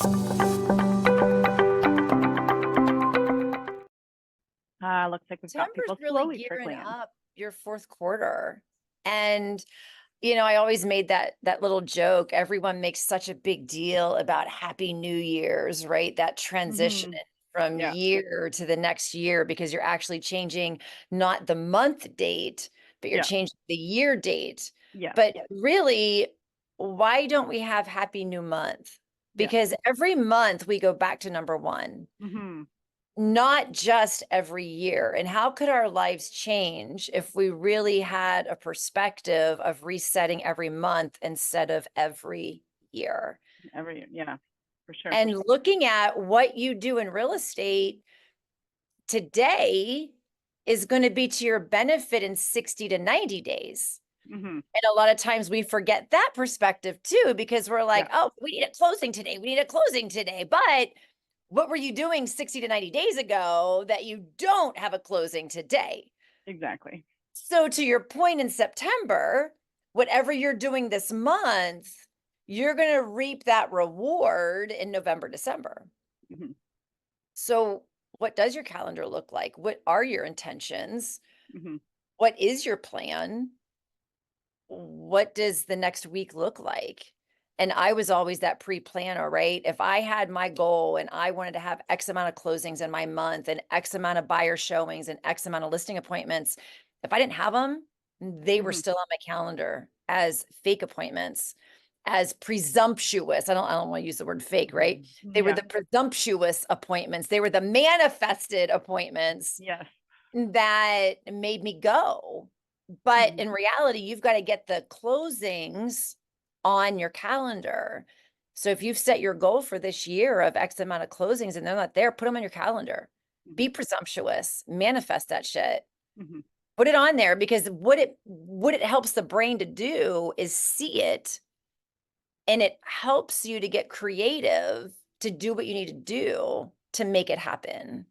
Looks like we've got September's people really slowly gearing trickling in. up your fourth quarter. And, I always made that little joke. Everyone makes such a big deal about Happy New Year's, right? That transition Hmm. from Yeah. year to the next year, because you're actually changing not the month date, but you're Yeah. changing the year date. Yes. But really, why don't we have Happy New Month? Yeah. Because every month we go back to number one, Hmm. not just every year. And how could our lives change if we really had a perspective of resetting every month instead of every year? Yeah, for sure. And looking at what you do in real estate today is going to be to your benefit in 60 to 90 days. Hmm. And a lot of times we forget that perspective too, because we're like, Yeah, oh, we need a closing today. We need a closing today. But what were you doing 60 to 90 days ago that you don't have a closing today? exactly. So, to your point, in September, whatever you're doing this month, you're going to reap that reward in November, December. Hmm. So, what does your calendar look like? What are your intentions? Hmm. What is your plan? What does the next week look like? And I was always that pre-planner, right? If I had my goal and I wanted to have X amount of closings in my month and X amount of buyer showings and X amount of listing appointments, if I didn't have them, they were Hmm. still on my calendar as fake appointments, as presumptuous. I don't want to use the word fake, right? They were Yeah. the presumptuous appointments. They were the manifested appointments Yes. that made me go. But Hmm. in reality, you've got to get the closings on your calendar. So if you've set your goal for this year of X amount of closings and they're not there, put them on your calendar. Hmm. Be presumptuous, manifest that shit. Hmm. Put it on there, because what it helps the brain to do is see it, and it helps you to get creative to do what you need to do to make it happen.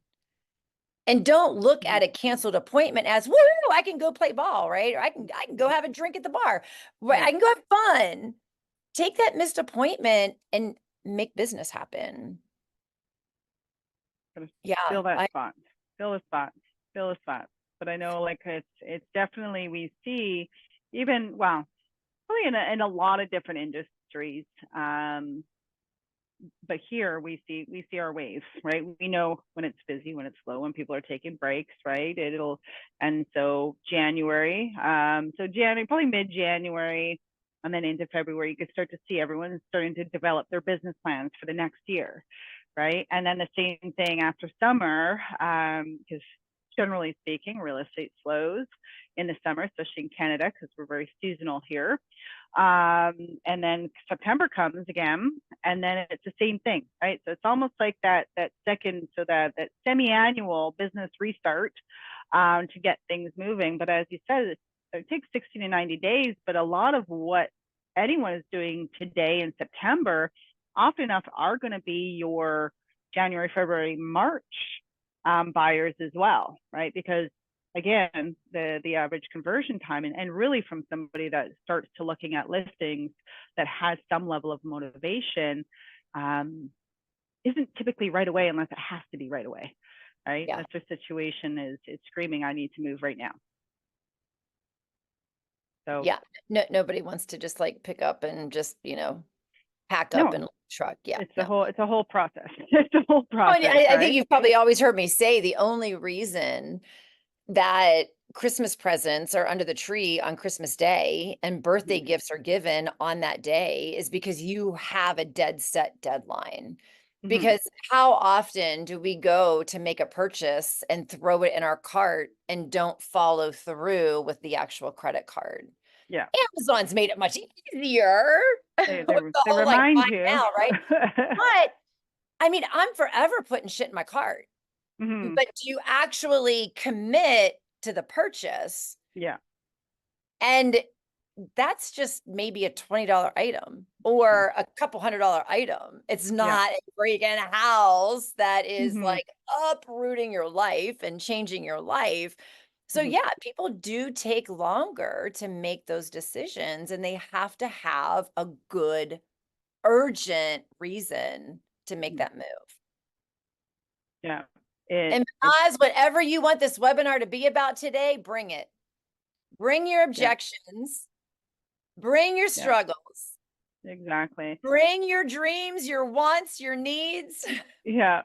And don't look Hmm. at a canceled appointment as, woo, I can go play ball, right? Or I can go have a drink at the bar. Right? Yeah. I can go have fun. Take that missed appointment and make business happen. Gotta Yeah, fill that I spot. Fill a spot. Fill a spot. But I know, like, it's definitely, we see, even, well, probably in a lot of different industries. But here we see our waves, right? We know when it's busy, when it's slow, when people are taking breaks, right? And so January, probably mid-January, and then into February, you can start to see everyone starting to develop their business plans for the next year, right? And then the same thing after summer, because generally speaking, real estate slows in the summer, especially in Canada, because we're very seasonal here. And then September comes again, and then it's the same thing, right? So it's almost like that second, so that semi-annual business restart, to get things moving. But as you said, it takes 60 to 90 days. But a lot of what anyone is doing today in September, often enough, are going to be your January, February, March buyers as well, right? Because again, the average conversion time, and really from somebody that starts to looking at listings that has some level of motivation, isn't typically right away unless it has to be right away, right? yeah, Unless their situation is it's screaming, I need to move right now. So yeah. No, nobody wants to just like pick up and just, pack up no, and truck. Yeah, it's a no. whole process. It's a whole Oh, and process, I think right? you've probably always heard me say the only reason that Christmas presents are under the tree on Christmas Day and birthday Mhm. gifts are given on that day is because you have a dead set deadline. Mhm. Because how often do we go to make a purchase and throw it in our cart and don't follow through with the actual credit card? Yeah, Amazon's made it much easier they with they the they whole like buy remind you. now, right? But I mean, I'm forever putting shit in my cart. Mhm. But do you actually commit to the purchase? Yeah. And that's just maybe a $20 item Mhm. or a couple $100 item. It's Yeah. not a freaking house that is Mhm. like uprooting your life and changing your life. So Mhm. yeah, people do take longer to make those decisions, and they have to have a good urgent reason to make that move. Yeah. And Oz, whatever you want this webinar to be about today, bring it. Bring your objections. Bring your struggles. Exactly. Bring your dreams, your wants, your needs. Yeah.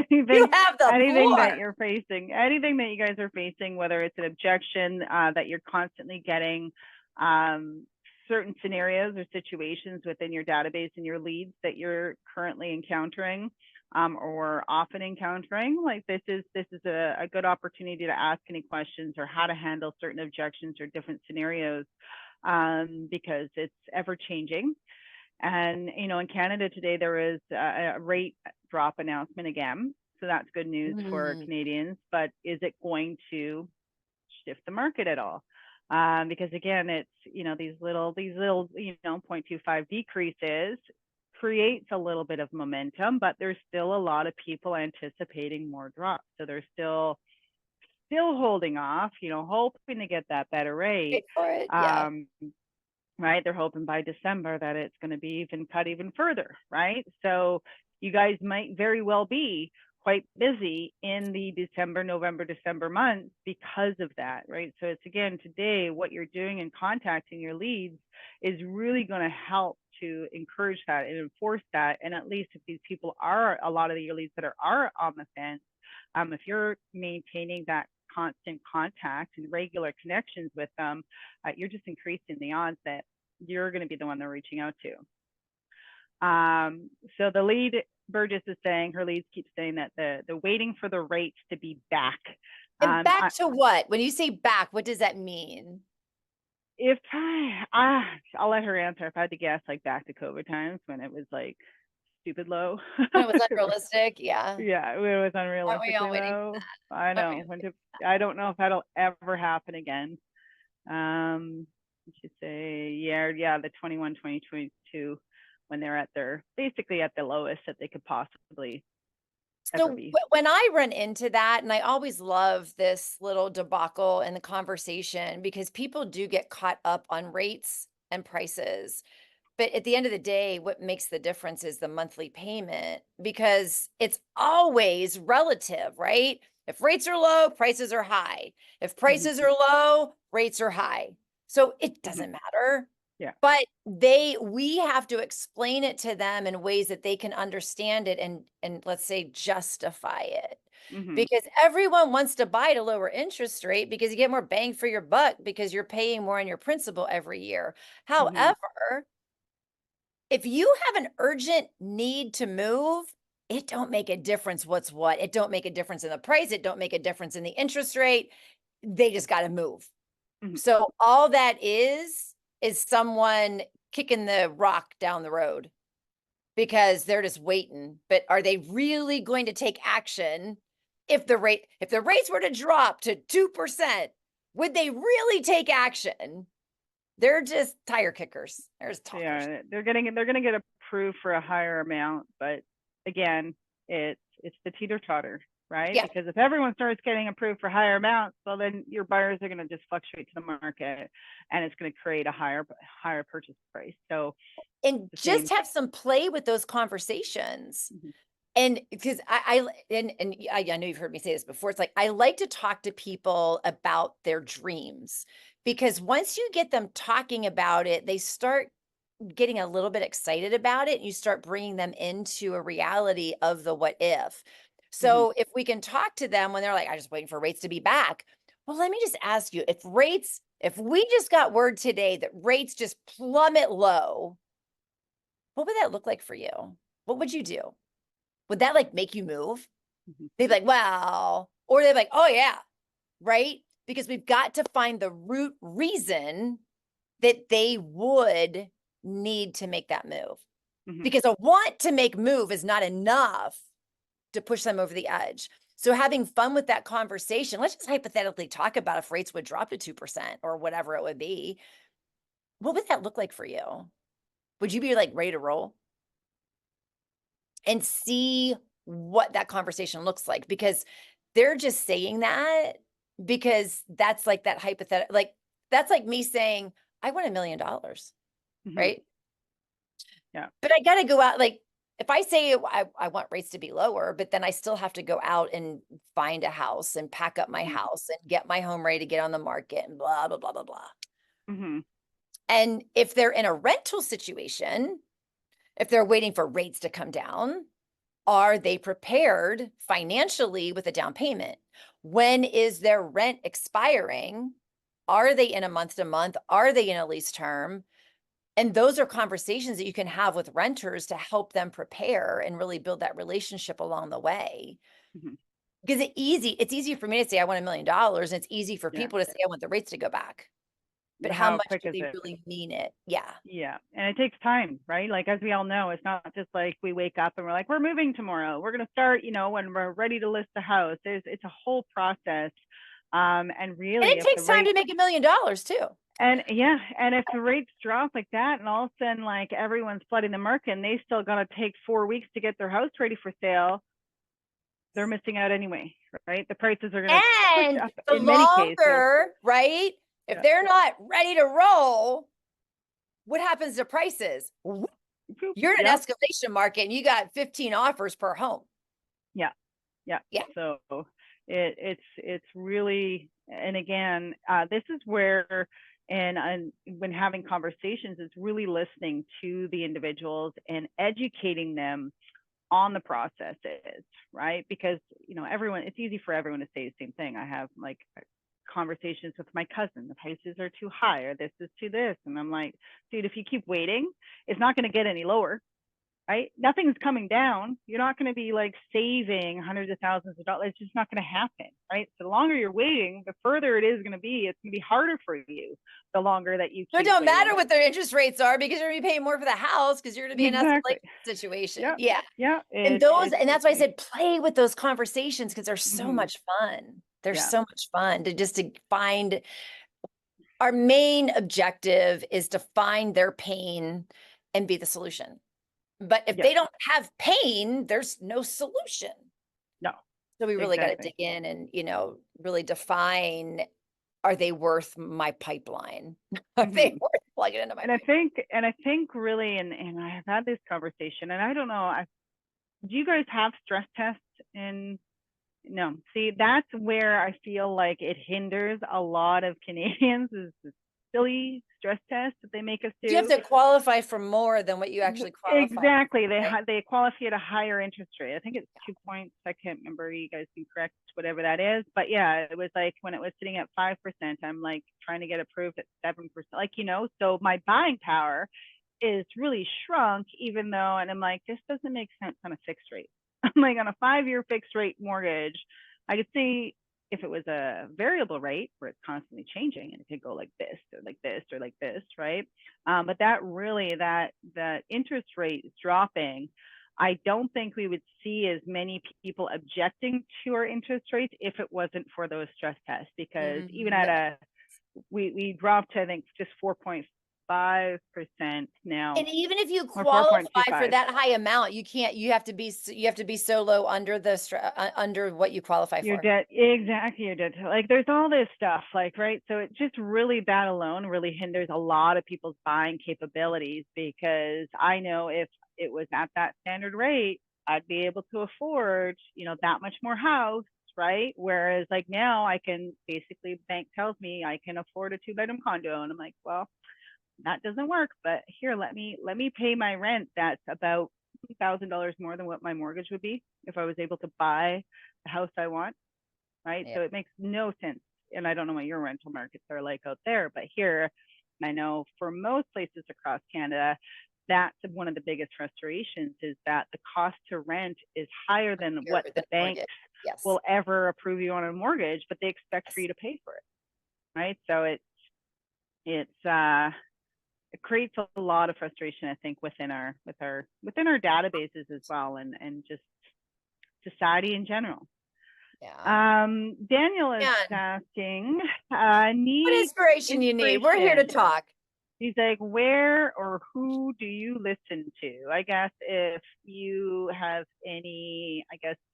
You have the anything floor. that you're facing, anything that you guys are facing, whether it's an objection that you're constantly getting, certain scenarios or situations within your database and your leads that you're currently encountering, or often encountering, like this is a good opportunity to ask any questions or how to handle certain objections or different scenarios, because it's ever changing. And, you know, in Canada today, there is a rate drop announcement again. So that's good news for Canadians, but is it going to shift the market at all? Because again, it's, you know, these little, you know, 0.25 decreases creates a little bit of momentum, but there's still a lot of people anticipating more drops. So they're still holding off, you know, hoping to get that better rate. Wait for it. Yeah. Right? They're hoping by December that it's going to be even cut even further, right? So you guys might very well be quite busy in the November, December months because of that, right? So it's again, today, what you're doing in contacting your leads is really going to help to encourage that and enforce that. And at least if these people are, a lot of your leads that are on the fence, if you're maintaining that constant contact and regular connections with them, you're just increasing the odds that you're going to be the one they're reaching out to. So the lead, Burgess is saying, her leads keep saying that the waiting for the rates to be back. And back to what? When you say back, what does that mean? If I'll let her answer. If I had to guess, like back to COVID times when it was like stupid low. When it was unrealistic, yeah. Yeah, it was unrealistically low. I know. I don't know if that'll ever happen again. You should say, yeah, the 21, 2022, when they're at their, basically at the lowest that they could possibly ever be. When I run into that, and I always love this little debacle in the conversation because people do get caught up on rates and prices. But at the end of the day, what makes the difference is the monthly payment, because it's always relative, right? If rates are low, prices are high. If prices are low, rates are high. So it doesn't matter. Yeah. But we have to explain it to them in ways that they can understand it and let's say justify it. Because everyone wants to buy at a lower interest rate because you get more bang for your buck because you're paying more on your principal every year. However, if you have an urgent need to move, it don't make a difference what's what. It don't make a difference in the price. It don't make a difference in the interest rate. They just got to move. So all that is someone kicking the rock down the road because they're just waiting. But are they really going to take action if the rates were to drop to 2%? Would they really take action? They're just tire kickers. There's talkers. Yeah, they're gonna get approved for a higher amount, but again, it's the teeter-totter, right? Yeah. Because if everyone starts getting approved for higher amounts, well, then your buyers are gonna just fluctuate to the market, and it's gonna create a higher purchase price. So, and just have some play with those conversations. And because I know you've heard me say this before, it's like I like to talk to people about their dreams, because once you get them talking about it, they start getting a little bit excited about it. And you start bringing them into a reality of the what if. So if we can talk to them when they're like, I'm just waiting for rates to be back. Well, let me just ask you, if we just got word today that rates just plummet low, what would that look like for you? What would you do? Would that like make you move? They'd be like, well, or they're like, oh yeah, right? Because we've got to find the root reason that they would need to make that move. Because a want to make move is not enough to push them over the edge. So having fun with that conversation, let's just hypothetically talk about if rates would drop to 2% or whatever it would be. What would that look like for you? Would you be like ready to roll? And see what that conversation looks like, because they're just saying that because that's like that hypothetical, like that's like me saying, I want $1 million, right? Yeah. But I got to go out, like if I say I want rates to be lower, but then I still have to go out and find a house and pack up my Mhm. house and get my home ready to get on the market and blah, blah, blah, blah, blah. Mhm. And if they're in a rental situation, if they're waiting for rates to come down, are they prepared financially with a down payment? When is their rent expiring? Are they in a month to month? Are they in a lease term? And those are conversations that you can have with renters to help them prepare and really build that relationship along the way. Mhm. Because it's easy for me to say I want $1 million, and it's easy for Yeah. people to say I want the rates to go back. But But how how much quick do is they it? really mean it? Yeah. Yeah. And it takes time, right? Like, as we all know, it's not just like we wake up and we're like, we're moving tomorrow. We're going to start, when we're ready to list the house. It's a whole process. And And really, it if the takes time rate, to make $1 million too. and yeah, and if the rates drop like that, and all of a sudden, like, everyone's flooding the market and they still got to take 4 weeks to get their house ready for sale, they're missing out anyway, right? The prices are going to push And up the in many cases. longer, right? If Yeah. they're not ready to roll, what happens to prices? You're in an Yep. escalation market and you got 15 offers per home. Yeah. Yeah. Yeah. So it's really, and again, this is where, and when having conversations, it's really listening to the individuals and educating them on the processes, right? Because everyone, it's easy for everyone to say the same thing. I have like conversations with my cousin. The prices are too high, or this is too this, and I'm like, dude, if you keep waiting, it's not going to get any lower, right? Nothing's coming down. You're not going to be like saving hundreds of thousands of dollars. It's just not going to happen, right? So the longer you're waiting, the further it is going to be. It's going to be harder for you the longer that you So it keep don't matter waiting. what their interest rates are because you're going to be paying more for the house because you're going to be in an Exactly. escalation situation. Yeah. Yeah. Yeah. And that's why I said play with those conversations because they're so mm-hmm. much fun. They're Yeah. so much fun to find. Our main objective is to find their pain and be the solution. But if Yes. they don't have pain, there's no solution. No. So we really got to Exactly. dig in and, really define, are they worth my pipeline? Are they Mm-hmm. worth plugging into my And I pipeline? think, and I think really, and I've had this conversation, and I don't know, do you guys have stress tests in? No. See, that's where I feel like it hinders a lot of Canadians, is the silly stress test that they make us You have do. to qualify for more than what you actually qualify for, Exactly. right? They qualify at a higher interest rate. I think it's 2 points. I can't remember. You guys can correct whatever that is. But yeah, it was like when it was sitting at 5%, I'm like trying to get approved at 7%. Like, so my buying power is really shrunk, even though, and I'm like, this doesn't make sense on a fixed rate. I'm like, on a 5-year fixed rate mortgage, I could see if it was a variable rate where it's constantly changing and it could go like this or like this or like this, right? But that interest rate is dropping. I don't think we would see as many people objecting to our interest rates if it wasn't for those stress tests, because even at we dropped to, I think, just 4.5% now, And even if you or qualify for 4.25. that high amount, you have to be so low under under what you qualify Your for. debt, exactly, your debt. Like, there's all this stuff, like, right? So it just really, that alone really hinders a lot of people's buying capabilities, because I know if it was at that standard rate, I'd be able to afford, that much more house, right? Whereas like now I can basically, bank tells me I can afford a 2-bedroom condo, and I'm like, well, that doesn't work, but here, let me pay my rent. That's about $1,000 more than what my mortgage would be if I was able to buy the house I want, right? Yeah. So it makes no sense. And I don't know what your rental markets are like out there, but here, I know for most places across Canada, that's one of the biggest frustrations, is that the cost to rent is higher than what the banks Yes. will ever approve you on a mortgage, but they expect for you to pay for it, right? So it creates a lot of frustration, I think, within our databases as well, and just society in general. Yeah. Daniel is asking, What inspiration you need? We're here to talk. He's like, where or who do you listen to? I guess if you have any,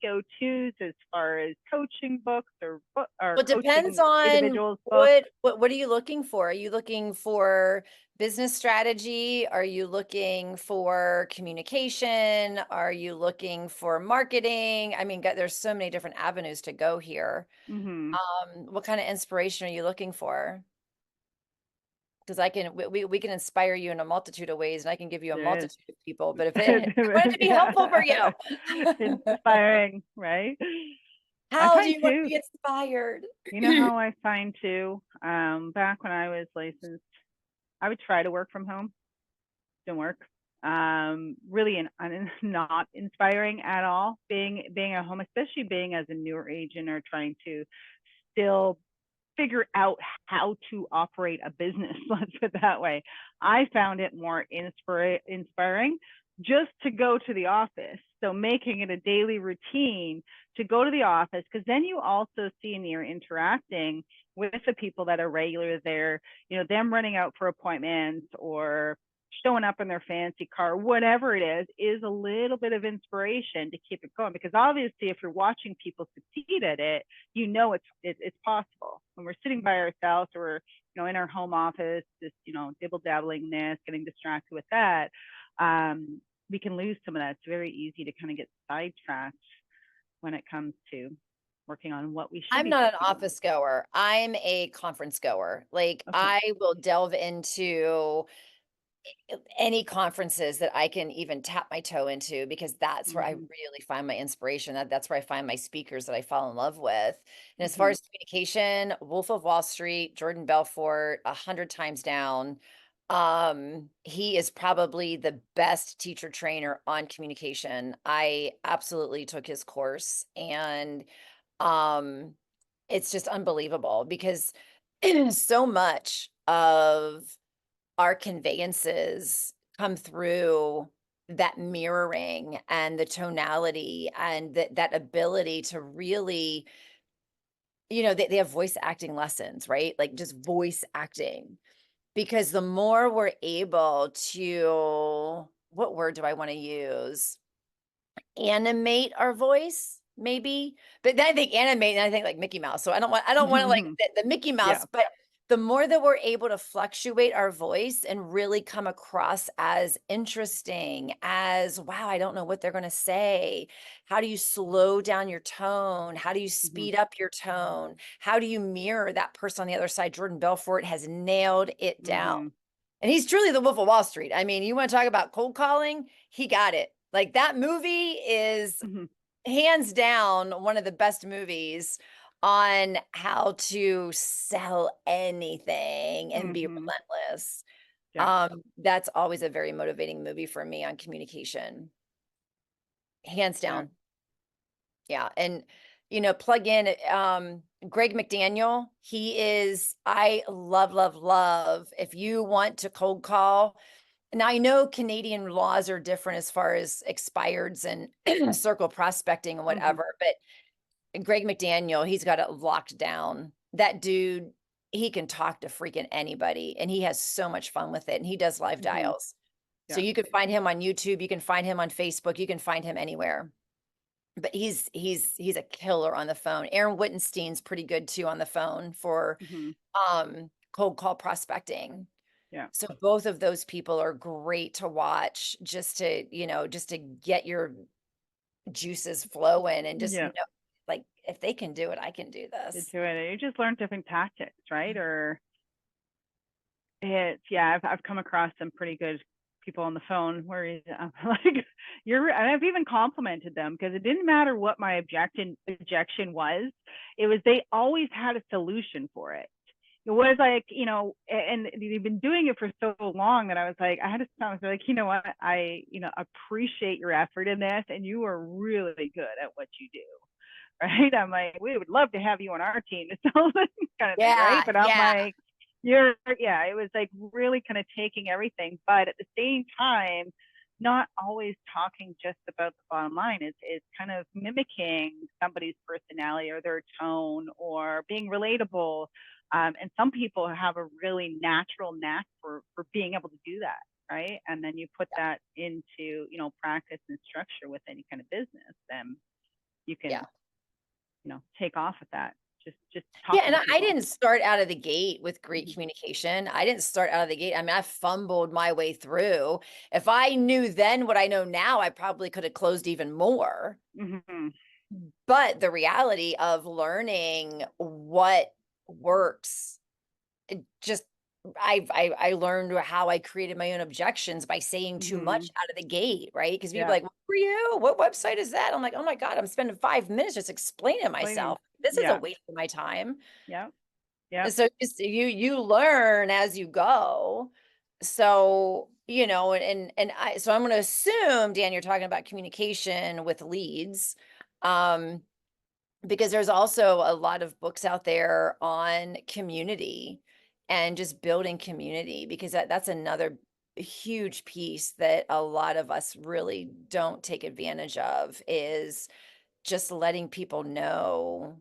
go-tos as far as coaching books or Well, it depends coaching on individuals books. what are you looking for? Are you looking for business strategy? Are you looking for communication? Are you looking for marketing? I mean, there's so many different avenues to go here. Hmm. What kind of inspiration are you looking for? Because we can inspire you in a multitude of ways, and I can give you a There is. multitude of people, but if I want it to be helpful for you. Inspiring, right? I How do find you want to too, be inspired? you know how I find too, back when I was licensed, I would try to work from home. Didn't work. Really not inspiring at all. Being at home, especially being as a newer agent or trying to still figure out how to operate a business. Let's put it that way. I found it more inspiring just to go to the office. So making it a daily routine to go to the office, because then you also see and you're interacting with the people that are regular there, them running out for appointments or showing up in their fancy car, whatever it is a little bit of inspiration to keep it going. Because obviously, if you're watching people succeed at it, it's possible. When we're sitting by ourselves or in our home office, just dibble dabbling this, getting distracted with that, we can lose some of that. It's very easy to kind of get sidetracked when it comes to working on what we should I'm be not an focusing on. office goer. I'm a conference goer. Like Okay. I will delve into any conferences that I can even tap my toe into because that's where I Mm-hmm. really find my inspiration. That's where I find my speakers that I fall in love with. And as far Mm-hmm. as communication, Wolf of Wall Street, Jordan Belfort, 100 times down. He is probably the best teacher trainer on communication. I absolutely took his course and um it's just unbelievable because so much of our conveyances come through that mirroring and the tonality and that ability to really, they have voice acting lessons, right? Like just voice acting. Because the more we're able to, what word do I want to use? Animate our voice, maybe. But then I think animate, and I think like Mickey Mouse. So I don't want to like the Mickey Yeah. Mouse, but the more that we're able to fluctuate our voice and really come across as interesting, as wow, I don't know what they're going to say. How do you slow down your tone? How do you Mm-hmm. speed up your tone? How do you mirror that person on the other side? Jordan Belfort has nailed it down. Mm-hmm. And he's truly the Wolf of Wall Street. I mean, you want to talk about cold calling? He got it. Like that movie is Mm-hmm. hands down one of the best movies on how to sell anything and be Mm-hmm. relentless. Yeah. That's always a very motivating movie for me on communication. Hands Yeah. down. Yeah. And plug in Greg McDaniel. I love, love, love. If you want to cold call, now I know Canadian laws are different as far as expireds and circle prospecting and Mm-hmm. whatever, but Greg McDaniel, he's got it locked down. That dude, he can talk to freaking anybody and he has so much fun with it and he does live Mm-hmm. dials. So Yeah. you can find him on YouTube, you can find him on Facebook, you can find him anywhere. But he's a killer on the phone. Aaron Wittenstein's pretty good too on the phone for Mm-hmm. cold call prospecting. Yeah. So both of those people are great to watch just to get your juices flowing and just Yeah. know, like, if they can do it, I can do To this. do it. You just learn different tactics, right? Or yeah, I've come across some pretty good people on the phone where I'm like, and I've even complimented them because it didn't matter what my objection was. It was they always had a solution for it. It was like, and they've been doing it for so long that I was like, I had to stop. I was like, you know what? I, appreciate your effort in this, and you are really good at what you do. Right? I'm like, we would love to have you on our team. It's all kind of thing, right? Yeah, But I'm yeah, like, yeah, it was like really kind of taking everything, but at the same time, not always talking just about the bottom line. It's kind of mimicking somebody's personality or their tone or being relatable. And some people have a really natural knack for being able to do that, right? And then you put that into, practice and structure with any kind of business, then you yeah. can take off with that. just Yeah, talking and to I people. didn't start out of the gate with great Mhm. communication. I didn't start out of the gate. I mean, I fumbled my way through. If I knew then what I know now, I probably could have closed even more. Mhm. But the reality of learning what works, it just I learned how I created my own objections by saying too much Mhm. out of the gate, right? Because people are Yeah. like, "What for you? What website is that?" I'm like, "Oh my God, I'm spending 5 minutes just explaining Explaining. myself. This is a Yeah. waste of my time." Yeah. Yeah. So just you learn as you go. So, so I'm going to assume, Dan, you're talking about communication with leads. Um, because there's also a lot of books out there on community and just building community, because that's another huge piece that a lot of us really don't take advantage of, is just letting people know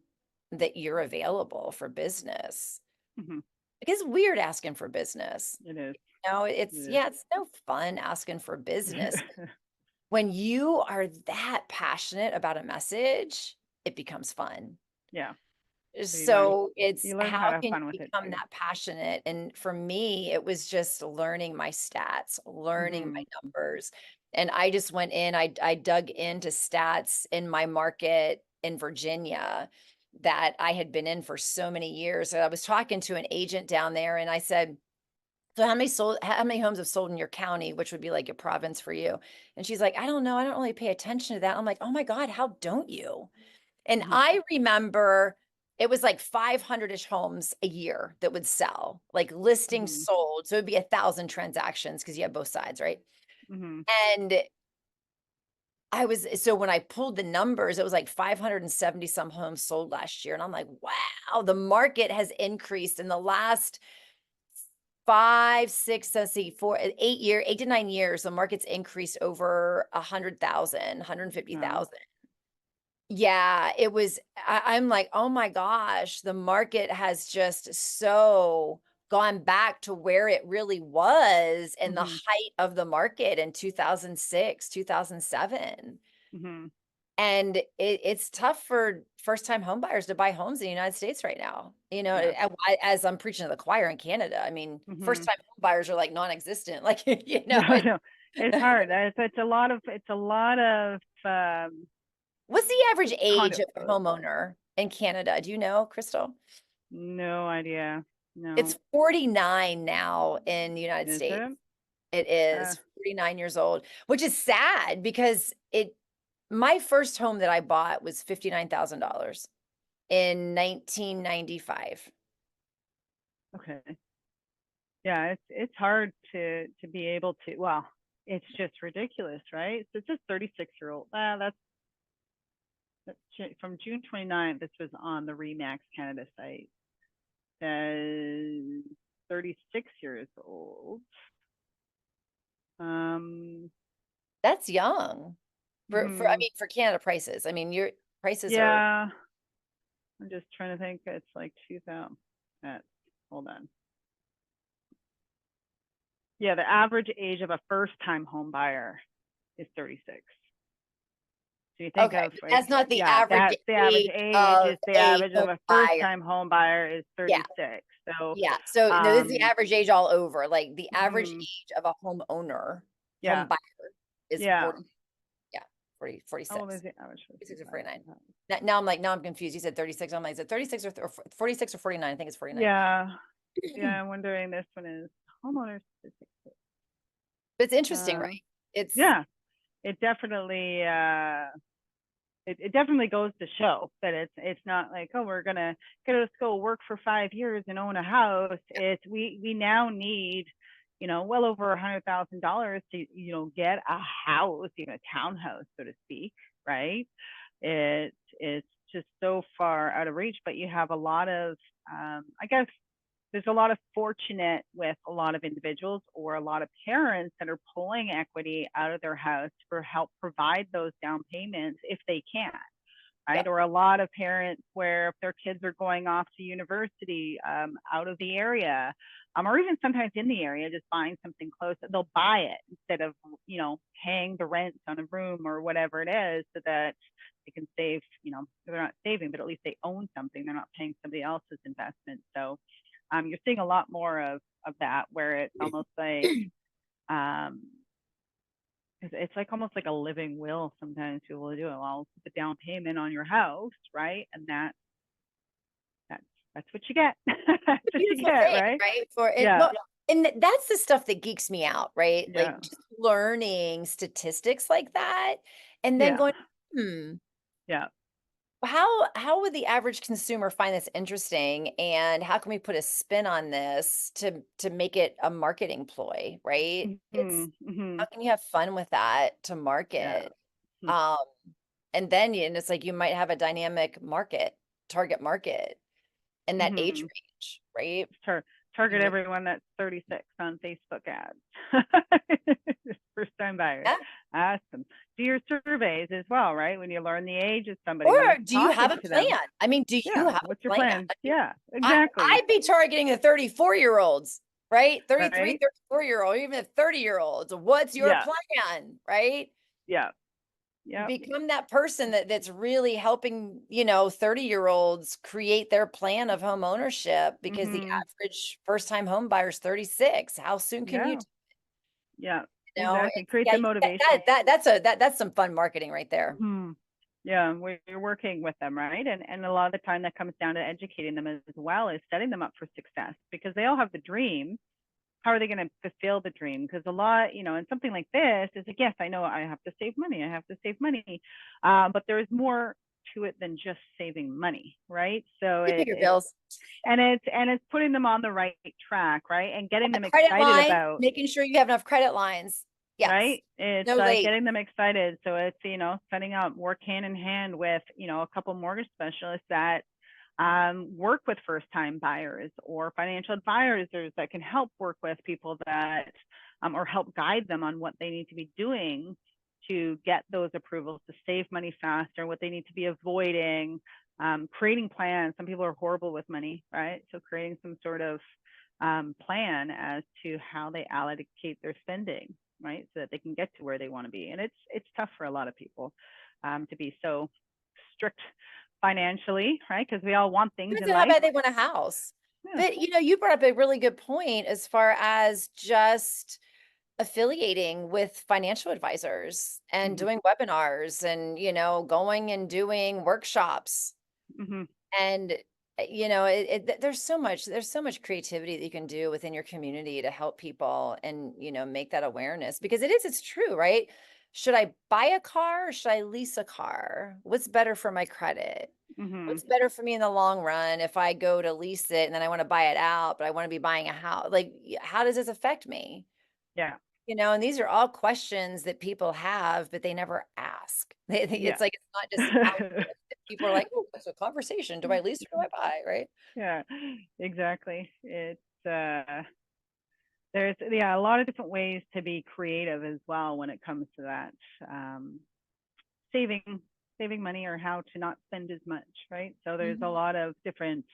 that you're available for business. Mhm. It gets weird asking for business. It is. It's, It yeah, it's no fun asking for business. is. When you are that passionate about a message, it becomes fun. Yeah. So So it's you learn how how to have can fun you with it become too. that passionate? And for me, it was just learning my stats, learning my Mhm. numbers. And I just went in, I dug into stats in my market in Virginia that I had been in for so many years. So I was talking to an agent down there and I said, "So how many homes have sold in your county, which would be like a province for you?" And she's like, "I don't know. I don't really pay attention to that." I'm like, "Oh my God, how don't you?" And Mhm. I remember it was like 500-ish homes a year that would sell, like listings Mhm. sold. So it'd be 1,000 transactions because you have both sides, right? Mhm. And so when I pulled the numbers, it was like 570 some homes sold last year. And I'm like, wow, the market has increased in the last 5, 6, let's see, 8 to 9 years. The market's increased over 100,000, Wow. 150,000. Yeah, it was I'm like, "Oh my gosh, the market has just so gone back to where it really was in the Mhm. height of the market in 2006, 2007." Mhm. And it's tough for first-time homebuyers to buy homes in the United States right now. Yeah. As I'm preaching to the choir in Canada, I mean, Mhm. first-time homebuyers are like non-existent. Like, No, no. It's hard. It's a lot of what's the average age of a condo. homeowner in Canada? Do you know, Crystal? No idea. It's No. 49 now in the United Is States. it? It Uh, is 49 years old, which is sad because my first home that I bought was $59,000 in 1995. okay. Yeah, it's hard to be able to. Well, it's just ridiculous, right? So it's a 36-year-old. From June 29th. This was on the Remax Canada site. Says 36 years old. Um. That's young for I Mhm. mean, for Canada prices. I mean, your prices are Yeah. I'm just trying to think. It's like 2000. Hold on. Yeah, the average age of a first-time home buyer is 36. So you think okay, of but like, that's not the yeah, average that's the average age age of is the a average of home a buyer. first-time home buyer is Yeah. 36. So, Yeah, so no, this is the um, average age all over, like, the average mhm, age of a homeowner, home yeah, buyer is yeah. 40, yeah, 40, How old 46, is the average for 46 or 35? 49. Now I'm confused, you said 36, I'm like, is it 36 or 46 or 49? I think it's 49. Yeah, yeah. I'm wondering this one is homeowners statistics. But it's interesting, right? Uh, It's yeah, it definitely it definitely goes to show that it's not like, oh, we're gonna go work for 5 years and own a house. It's we now need, well over $100,000 to get a house, a townhouse, so to speak, right? It's just so far out of reach, but you have a lot of I guess there's a lot of fortunate with a lot of individuals or a lot of parents that are pulling equity out of their house for help provide those down payments if they can, yeah, right? Or a lot of parents where if their kids are going off to university out of the area, or even sometimes in the area, just buying something close, they'll buy it instead of, paying the rent on a room or whatever it is, so that they can save, they're not saving, but at least they own something. They're not paying somebody else's investment. So you're seeing a lot more of that, where it's almost like, it's like almost like a living will. Sometimes people will do it. Well, I'll put the down payment on your house, right? And that's what you get. That's what you Beautiful get, thing, right? right? For it, Yeah, well, and that's the stuff that geeks me out, right? yeah, Like just learning statistics like that, and then yeah, going, hmm, yeah. how would the average consumer find this interesting, and how can we put a spin on this to make it a marketing ploy, right? It's Hmm. how can you have fun with that to Yeah. market? Hmm. Um, and then and it's like you might have a dynamic target market in that age Hmm. range, right? Target Mhm. everyone that's 36 on Facebook ads. First time buyers. Yeah. Ask them. Do your surveys as well, right? When you learn the age of somebody, Or when you're do you have talking a to them. plan? I mean, do you Yeah. have What's a your plan? plan? Yeah, I, exactly. I'd be targeting the 34-year-olds, right? 33, Right? 34-year-old, even the 30-year-olds. What's your Yeah. plan, right? Yeah. Yeah. Become that person that's really helping, 30-year-olds create their plan of home ownership, because the Hmm. average first-time home buyer is 36. How soon can you, Yeah. Yeah. Exactly. it's, Create yeah, the motivation. that's some fun marketing right there. Hmm. Yeah, where you're working with them, right? And a lot of the time that comes down to educating them as well, is setting them up for success, because they all have the dream. How are they going to fulfill the dream? Because a lot, and something like this is like, yes, I know I have to save money. I have to save money. But there is more to it than just saving money, right? So You pay your bills. it's putting them on the right track, right? And getting A them credit excited line, about, making sure you have enough credit lines. Yes. right? It's No late. getting them excited. So it's, setting up, work hand in hand with, a couple mortgage specialists that work with first time buyers, or financial advisors that can help work with people that, or help guide them on what they need to be doing to get those approvals, to save money faster, what they need to be avoiding, creating plans. Some people are horrible with money, right? So creating some sort of plan as to how they allocate their spending, right? So that they can get to where they want to be. And it's tough for a lot of people to be so strict financially, right? Because we all want things Depends in on how life. bad they want a house. Yeah. But you brought up a really good point as far as just affiliating with financial advisors and Mm-hmm. doing webinars and, going and doing workshops. Mm-hmm. And there's so much creativity that you can do within your community to help people and, make that awareness, because it's true, right? Should I buy a car or should I lease a car? What's better for my credit? Mm-hmm. What's better for me in the long run if I go to lease it and then I want to buy it out, but I want to be buying a house? Like, how does this affect me? Yeah. And these are all questions that people have, but they never ask. Yeah. It's like, it's not just out there. People are like, oh, it's a conversation. Do I lease or do I buy? Right. Yeah, exactly. It's there's, yeah, a lot of different ways to be creative as well when it comes to that, um, saving saving money, or how to not spend as much, right? So there's a Mhm. lot of different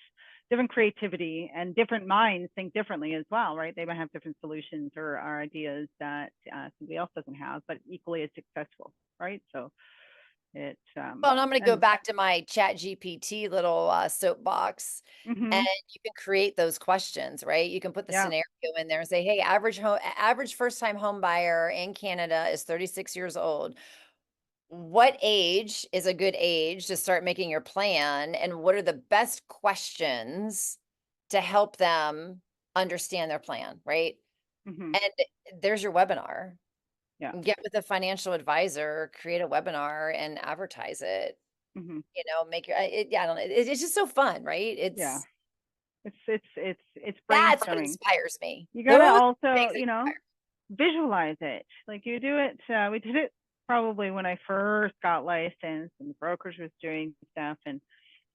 creativity, and different minds think differently as well, right? They might have different solutions or ideas that somebody else doesn't have, but equally as successful, right? So it's Well, and I'm going to go and back to my Chat GPT little soapbox, and mm-hmm, you can create those questions, right? You can put the yeah, scenario in there and say, hey, average first time home buyer in Canada is 36 years old. What age is a good age to start making your plan? And what are the best questions to help them understand their plan, right? mm-hmm, And there's your webinar. yeah, Get with a financial advisor, create a webinar and advertise it. mm-hmm, Make your yeah, I don't know. It's just so fun, right? yeah. It's It's That's what brainstorming. inspires me. You gotta Those also, things inspire. visualize it. Like you do it. We did it probably when I first got licensed, and the brokers was doing stuff, and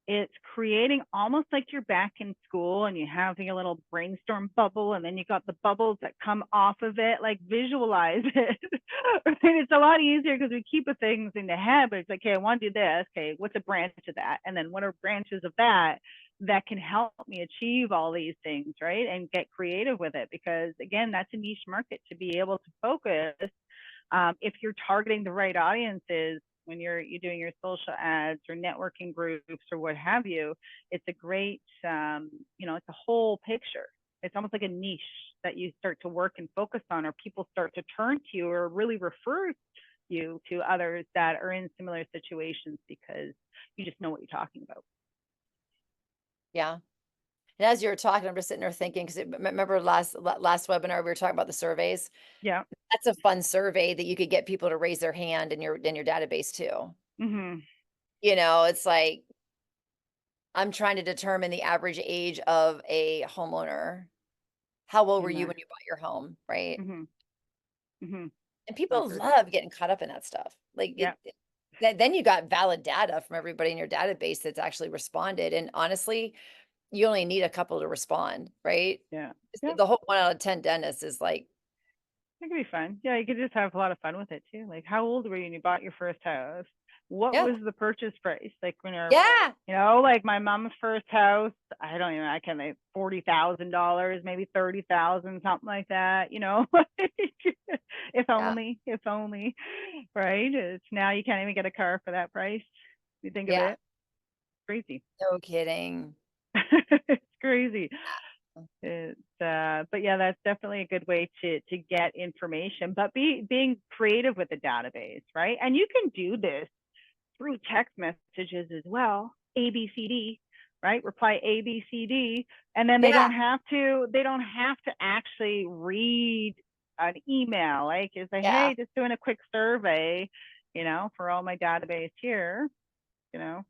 it's creating almost like you're back in school, and you have your little brainstorm bubble, and then you got the bubbles that come off of it. Like visualize it. It's a lot easier because we keep the things in the head, but it's like, okay, I want to do this. Okay, what's a branch of that? And then what are branches of that that can help me achieve all these things, right? And get creative with it, because again, that's a niche market to be able to focus. If you're targeting the right audiences, when you're doing your social ads or networking groups or what have you, it's a great, it's a whole picture. It's almost like a niche that you start to work and focus on, or people start to turn to you or really refer you to others that are in similar situations because you just know what you're talking about. Yeah. And as you were talking, I'm just sitting there thinking, because remember last webinar, we were talking about the surveys. Yeah. That's a fun survey that you could get people to raise their hand in your database too. Mm-hmm. It's like, I'm trying to determine the average age of a homeowner. How old were In you there. when you bought your home, right? Mm-hmm. Mm-hmm. And I've people heard. love getting caught up in that stuff. Like Yeah. then you got valid data from everybody in your database that's actually responded. And honestly, you only need a couple to respond, right? Yeah. Yeah. The whole 1 out of 10 dentists is like, It could be fun. Yeah, you could just have a lot of fun with it too. Like, how old were you when you bought your first house? What yeah, was the purchase price? Like when you're, yeah, like my mom's first house, I don't even, I can like $40,000, maybe 30,000, something like that. yeah, if only, right? It's now you can't even get a car for that price. You think of yeah. it, crazy. No kidding. It's crazy. But yeah, that's definitely a good way to get information, but being creative with the database, right? And you can do this through text messages as well. ABCD, right? Reply ABCD, and then Yeah, they don't have to actually read an email. Like, is like, yeah, hey, just doing a quick survey, for all my database here, you know,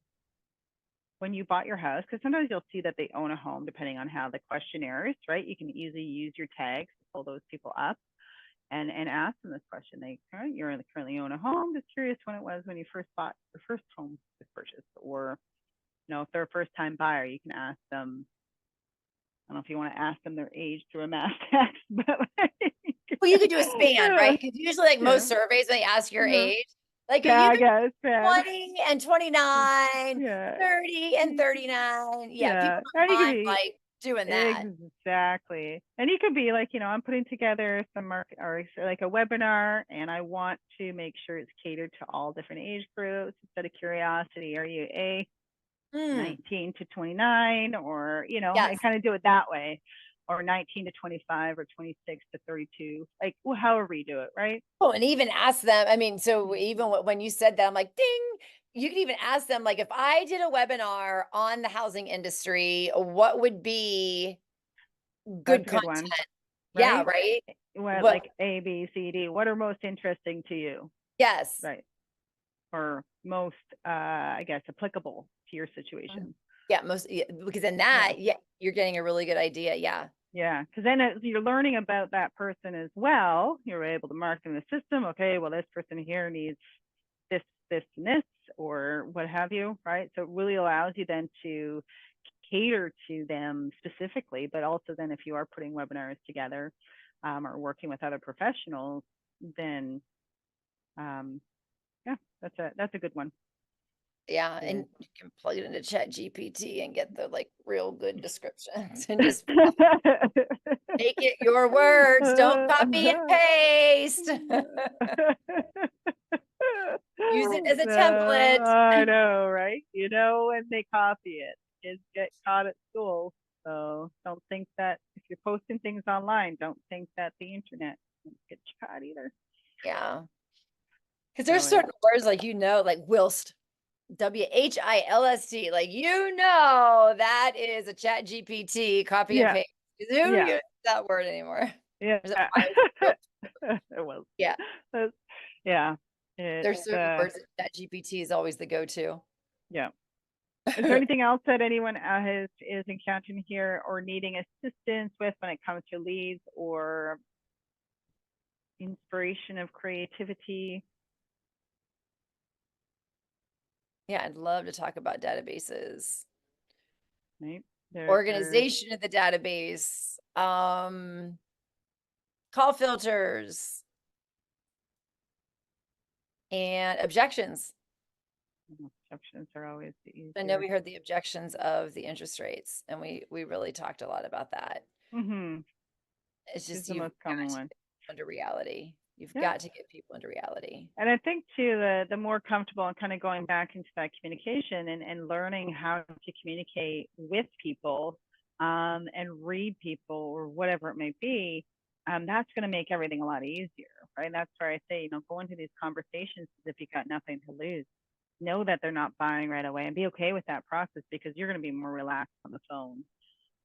when you bought your house, because sometimes you'll see that they own a home depending on how the questionnaire is, right? You can easily use your tags to pull those people up and ask them this question. You're currently own a home. Just curious when it was when you first bought your first home was purchased, or if they're a first time buyer, you can ask them. I don't know if you want to ask them their age through a mass text, but well, you could do a span, right? Because usually, like yeah, most surveys, when they ask your yeah, age, like yeah, you I could guess, man. 20 and 29, Yeah, 30 and 39. Yeah, people yeah, don't and you could mind be like doing that. exactly. And you could be like, I'm putting together some market or like a webinar, and I want to make sure it's catered to all different age groups. Instead of curiosity, are you a Mm, 19 to 29, or yes. and kind of do it that way, or 19 to 25, or 26 to 32, like however you do it, right? Oh, and even ask them. I mean, so even when you said that, I'm like, ding. You can even ask them, like, if I did a webinar on the housing industry, what would be That's good a good content? one, Yeah, right? right. What, What? like A, B, C, D, what are most interesting to you, Yes. right? Or most, I guess, applicable to your situation. Yeah, because in Yeah. that, yeah, you're getting a really good idea. Yeah. Yeah, because then you're learning about that person as well. You're able to mark in the system. Okay, well, this person here needs this, this, and this, or what have you, right? So it really allows you then to cater to them specifically, but also then if you are putting webinars together, or working with other professionals, then yeah, that's a good one. Yeah. Yeah. And you can plug it into Chat GPT and get the like real good descriptions and just make it your words. Don't copy and paste. Use it as a template. I know, right? And they copy it. Kids get caught at school. So don't think that if you're posting things online, don't think that the internet won't get you caught either. Yeah. Because there's So it, certain words like, like whilst, WHILST, like, that is a Chat GPT copy and yeah, paste. Who yeah, uses that word anymore? yeah. There's a fire. It was. Yeah. Yeah. It's There's certain words that Chat GPT is always the go-to. yeah. Is there anything else that anyone is encountering here or needing assistance with when it comes to leads or inspiration of creativity? Yeah, I'd love to talk about databases. Right? There's Organization of the database, call filters, and objections. exceptions are always the I know easier. we heard the objections of the interest rates, and we really talked a lot about that. Mm-hmm. It's Is just the you've most common got to one. get under reality. You've Yeah. got to get people into reality. And I think too, the more comfortable and kind of going back into that communication and learning how to communicate with people and read people or whatever it may be, that's going to make everything a lot easier, right? And that's where I say, go into these conversations as if you've got nothing to lose. Know that they're not buying right away and be okay with that process because you're going to be more relaxed on the phone.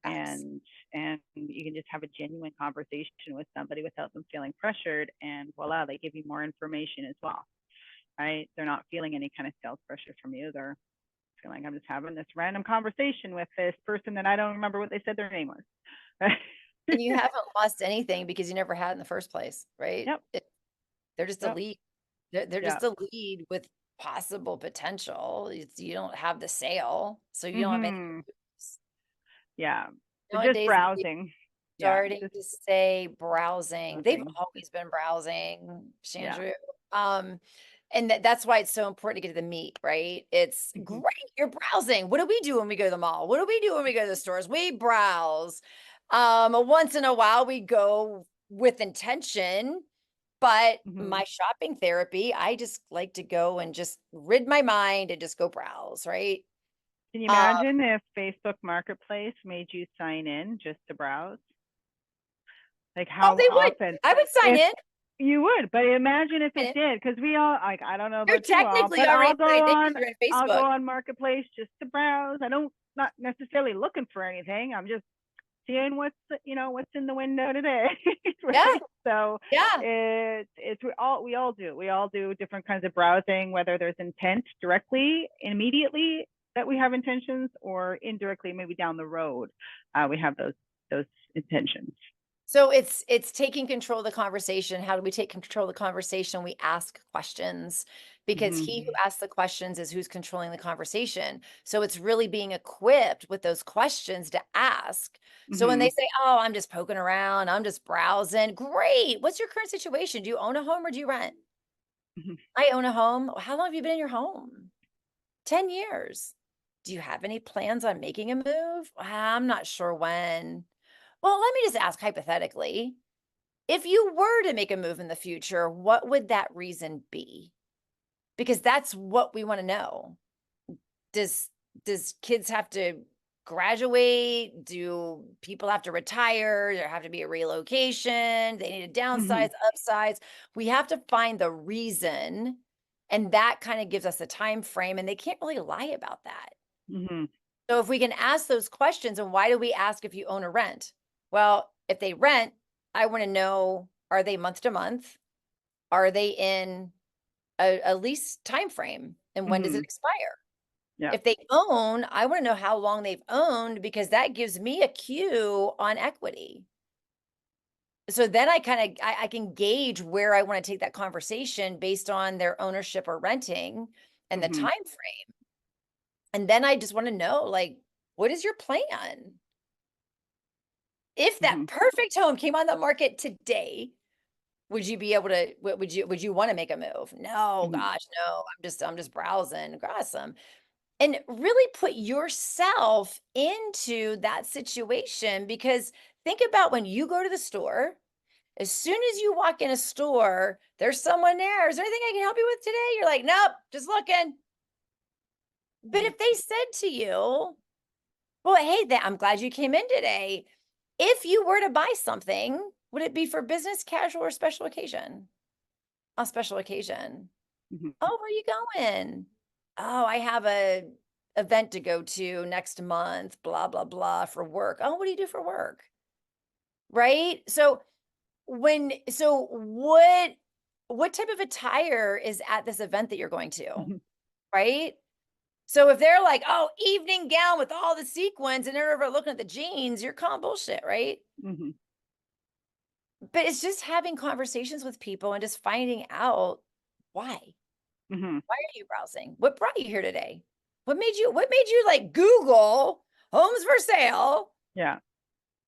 Yes. And you can just have a genuine conversation with somebody without them feeling pressured, and voila, they give you more information as well, right? They're not feeling any kind of sales pressure from you. They're feeling, I'm just having this random conversation with this person that I don't remember what they said their name was. And you haven't lost anything because you never had in the first place, right? Yep. They're just a Yep. lead. They're Yeah. just a lead with possible potential. You don't have the sale, so you don't have any. Mm-hmm. Yeah. So just Nowadays, they're browsing. Yeah. starting Just to say browsing. They've browsing. always been browsing, Yeah. Chandru. And that's why it's so important to get to the meat, right? It's Mm-hmm. great. You're browsing. What do we do when we go to the mall? What do we do when we go to the stores? We browse. Once in a while we go with intention, but Mm-hmm. my shopping therapy, I just like to go and just rid my mind and just go browse, right? Can you Um, imagine if Facebook Marketplace made you sign in just to browse? Like oh, how they would. often? I would sign If in. you would, but imagine if it And did, because we all like, I don't know you're about you all, technically but already signed in because you're in I'll go Facebook. on Marketplace just to browse. I don't not necessarily looking for anything. I'm just seeing what's in the window today. Yeah, Right? So yeah. it's we all do different kinds of browsing, whether there's intent directly immediately that we have intentions, or indirectly maybe down the road we have those intentions. So it's taking control of the conversation. How do we take control of the conversation? We ask questions because Mm-hmm. he who asks the questions is who's controlling the conversation. So it's really being equipped with those questions to ask. So when Mm-hmm. they say, "Oh, I'm just poking around, I'm just browsing," great. What's your current situation? Do you own a home or do you rent? Mm-hmm. I own a home. How long have you been in your home? 10 years. Do you have any plans on making a move? I'm not sure when. Well, let me just ask hypothetically, if you were to make a move in the future, what would that reason be? Because that's what we want to know. Does does kids have to graduate? Do people have to retire? There have to be a relocation? They need to Mm-hmm. downsize, upsize. We have to find the reason, and that kind of gives us a time frame, and they can't really lie about that. Mm-hmm. So if we can ask those questions, and why do we ask if you own or rent? Well, if they rent, I want to know, are they month to month? Are they in a lease time frame? And when does Mm-hmm. it expire? Yeah. If they own, I want to know how long they've owned because that gives me a cue on equity. So then I can gauge where I want to take that conversation based on their ownership or renting and the Mm-hmm. time frame. And then I just want to know, like, what is your plan? If Mm-hmm. that perfect home came on the market today, would you be able to, would you want to make a move? No, Mm-hmm. gosh, no. I'm just browsing. Awesome. And really put yourself into that situation because think about when you go to the store, as soon as you walk in a store, there's someone there. Is there anything I can help you with today? You're like, nope, just looking. But Mm-hmm. if they said to you, well, hey, I'm glad you came in today. If you were to buy something, would it be for business, casual, or special occasion? A special occasion. Mm-hmm. Oh, where are you going? Oh, I have a event to go to next month, blah, blah, blah, for work. Oh, what do you do for work? Right? So what type of attire is at this event that you're going to? Mm-hmm. Right? So if they're like, oh, evening gown with all the sequins and they're over looking at the jeans, you're calling bullshit, right? Mm-hmm. But it's just having conversations with people and just finding out why. Mm-hmm. Why are you browsing? What brought you here today? What made you like Google homes for sale Yeah.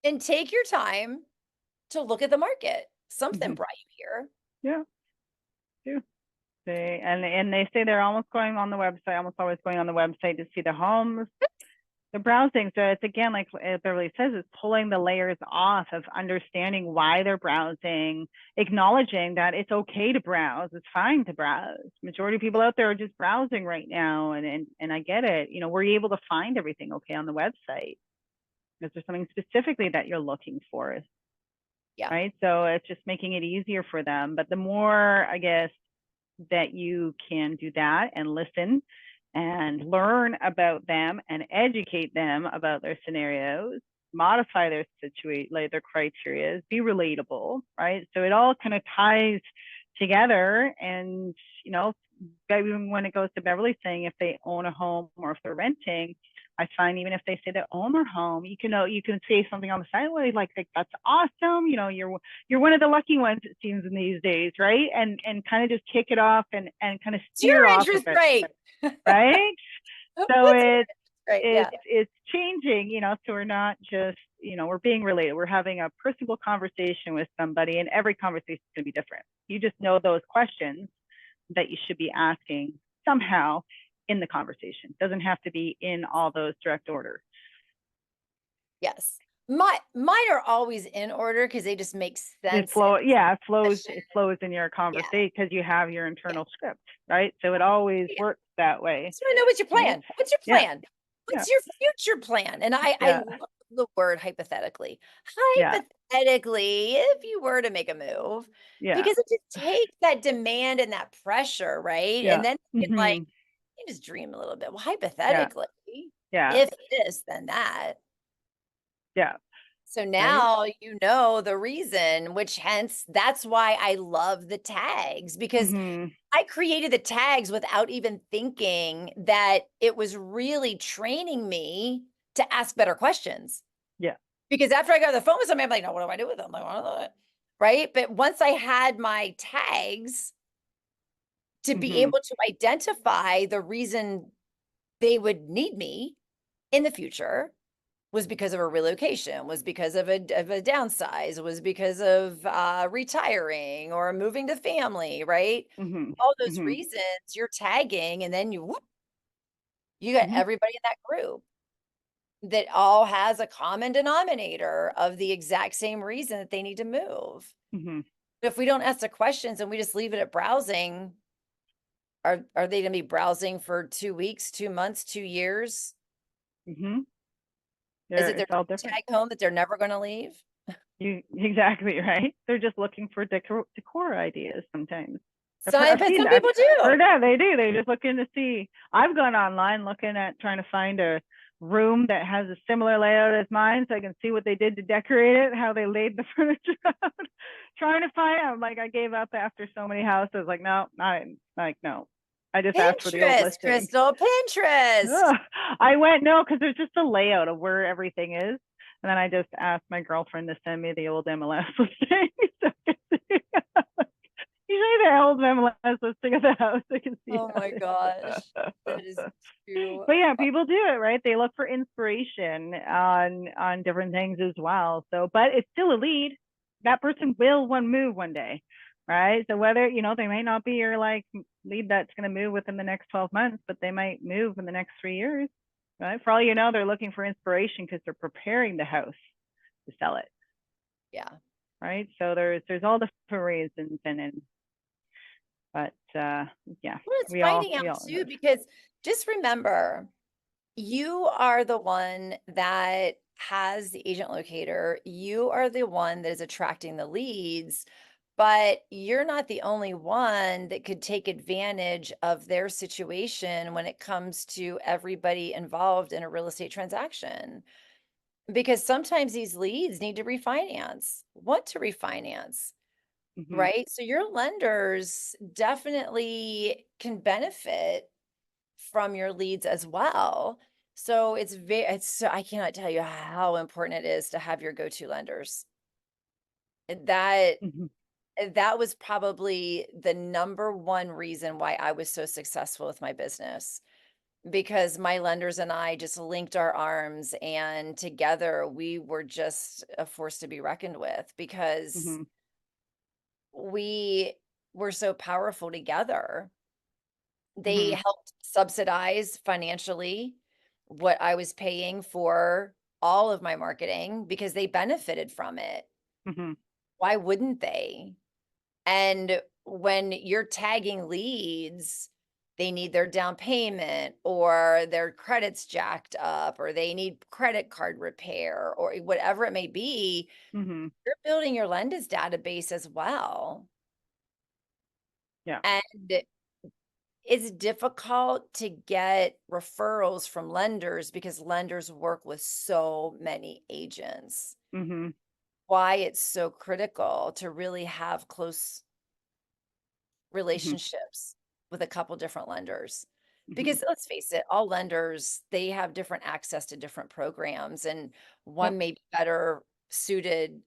and take your time to look at the market? Something Mm-hmm. brought you here. Yeah. Yeah. And they say they're almost going on the website, almost always going on the website to see the homes. the browsing. So it's again, like Beverly says, it's pulling the layers off of understanding why they're browsing, acknowledging that it's okay to browse, it's fine to browse. Majority of people out there are just browsing right now, and I get it. You know, were you able to find everything okay on the website? Is there something specifically that you're looking for? Yeah. Right. So it's just making it easier for them. But the more, I guess, that you can do that and listen and learn about them and educate them about their scenarios, modify their situation, like their criteria, be relatable, right? So it all kind of ties together. And, you know, even when it goes to Beverly saying if they own a home or if they're renting, I find even if they say they own their home, you can say something on the side like that's awesome. You know, you're one of the lucky ones, it seems, in these days, right? And kind of just kick it off and kind of What's your steer off of interest it, rate? right? So What's your interest rate? Yeah. it's changing, you know, so we're not just, you know, we're being related. We're having a personable conversation with somebody, and every conversation is going to be different. You just know those questions that you should be asking somehow in the conversation. Doesn't have to be in all those direct order. Yes. Mine are always in order because they just make It sense. flow, yeah, Session. it flows in your Yeah. conversation because you have your Yeah. internal script, right? So it always Yeah. works that way. So I know what's your Right? plan. What's your Yeah, plan? yeah, What's your future plan? And I yeah, love the word hypothetically. yeah, Hypothetically, if you were to make a move, yeah, because it just takes that demand and that pressure, right? yeah. And then you can like Hmm. you just dream a little bit. Well, Yeah, hypothetically, yeah, if this, then that. yeah. So Right. now you know the reason, which hence that's why I love the tags because Hmm. I created the tags without even thinking that it was really training me to ask better questions. Yeah. Because after I got on the phone with somebody, I'm like, no, what do I do with them? Like, right? But once I had my tags to be Hmm. able to identify the reason they would need me in the future, was because of a relocation, was because of a downsize, was because of retiring or moving to family, right? Hmm. All those Hmm. reasons you're tagging, and then you got Hmm. everybody in that group that all has a common denominator of the exact same reason that they need to move. Hmm. But if we don't ask the questions and we just leave it at browsing, are they going to be browsing for 2 weeks, 2 months, 2 years? Hmm. Is There, it their it's all different. tag home that they're never going to leave? You exactly right. They're just looking for decor ideas sometimes. I've But seen some that. people I've do. heard that they do. They're just looking to see. I've gone online looking at trying to find a room that has a similar layout as mine, so I can see what they did to decorate it, how they laid the furniture out. Trying to find. I'm like, I gave up after so many houses. Like, no, not like no. I just asked for the old Pinterest, listing. Crystal, Pinterest. Ugh. I went no, because there's just a layout of where everything is. And then I just asked my girlfriend to send me the old MLS listing. So usually the old MLS listing of the house, I can see Oh how my it gosh. is. That is too But yeah, fun. people do it, right? They look for inspiration on different things as well. So, but it's still a lead. That person will one move one day, right? So whether, you know, they may not be your like lead that's going to move within the next 12 months, but they might move in the next 3 years, right? For all you know, they're looking for inspiration because they're preparing the house to sell it, Yeah. right? So there's all different reasons, and but yeah, Well, it's finding we out all too, know. because just remember, you are the one that has the agent locator. You are the one that is attracting the leads, but you're not the only one that could take advantage of their situation when it comes to everybody involved in a real estate transaction. Because sometimes these leads need to refinance, want to refinance, Mm-hmm. right? So your lenders definitely can benefit from your leads as well. So I cannot tell you how important it is to have your go-to lenders. That Mm-hmm. that was probably the number one reason why I was so successful with my business, because my lenders and I just linked our arms, and together we were just a force to be reckoned with, because Mm-hmm. we were so powerful together. They Mm-hmm. helped subsidize financially. what I was paying for all of my marketing because they benefited from it. Hmm. Why wouldn't they? And when you're tagging leads, they need their down payment or their credits jacked up or they need credit card repair or whatever it may be, Hmm. you're building your lenders database as well. Yeah. And it's difficult to get referrals from lenders because lenders work with so many agents. Hmm. Why it's so critical to really have close Hmm. relationships with a couple different lenders. Hmm. Because let's face it, all lenders, they have different access to different programs, and Yep. one may be better suited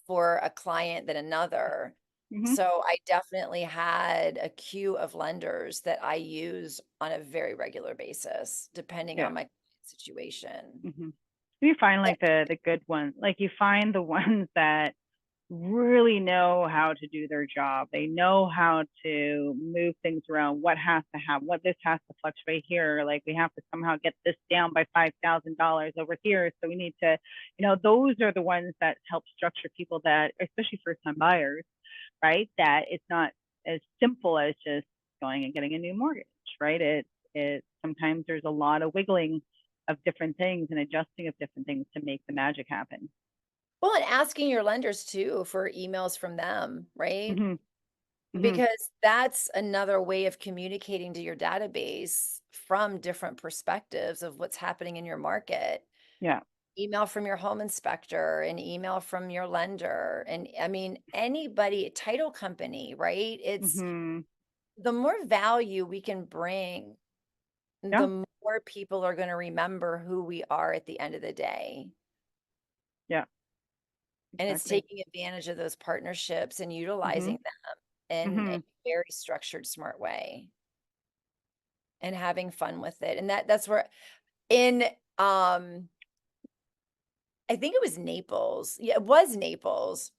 for a client than another. Hmm. So I definitely had a queue of lenders that I use on a very regular basis, depending Yeah. on my situation. Hmm. You find like the good ones, like you find the ones that really know how to do their job. They know how to move things around, what has to happen, what this has to fluctuate here. Like we have to somehow get this down by $5,000 over here. So we need to, those are the ones that help structure people that, especially first time buyers, right? That it's not as simple as just going and getting a new mortgage, right? It sometimes there's a lot of wiggling of different things and adjusting of different things to make the magic happen. Well, and asking your lenders too for emails from them, right? Hmm. Hmm. Because that's another way of communicating to your database from different perspectives of what's happening in your market. Yeah. Email from your home inspector, an email from your lender, and I mean, anybody, title company, right? It's Hmm. the more value we can bring, Yeah. the more people are going to remember who we are at the end of the day. Yeah. And it's Exactly. taking advantage of those partnerships and Hmm. utilizing them in a Hmm. very structured, smart way. And having fun with it, and that's where in, I think it was Naples. Yeah, it was Naples.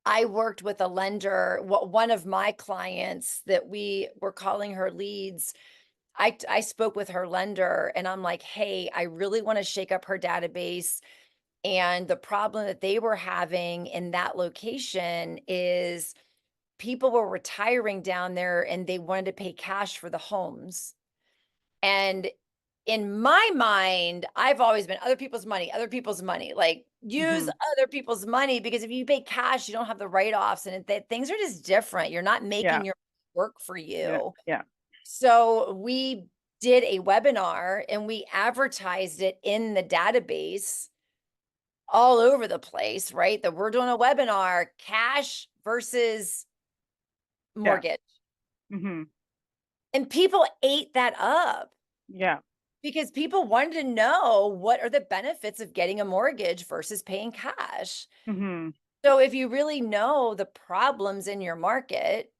I worked with a lender, one of my clients that we were calling her leads. I spoke with her lender and I'm like, "Hey, I really wanna shake up her database." And the problem that they were having in that location is people were retiring down there and they wanted to pay cash for the homes. And in my mind, I've always been other people's money, other people's money. Like use Hmm. other people's money because if you pay cash, you don't have the write-offs and things are just different. You're not Yeah. making your work for Yeah. you. Yeah. So we did a webinar and we advertised it in the database all over the place, right? That we're doing a webinar, cash versus Yeah. mortgage. Hmm. And people ate that up. Yeah. Because people wanted to know what are the benefits of getting a mortgage versus paying cash. Hmm. So if you really know the problems in your market,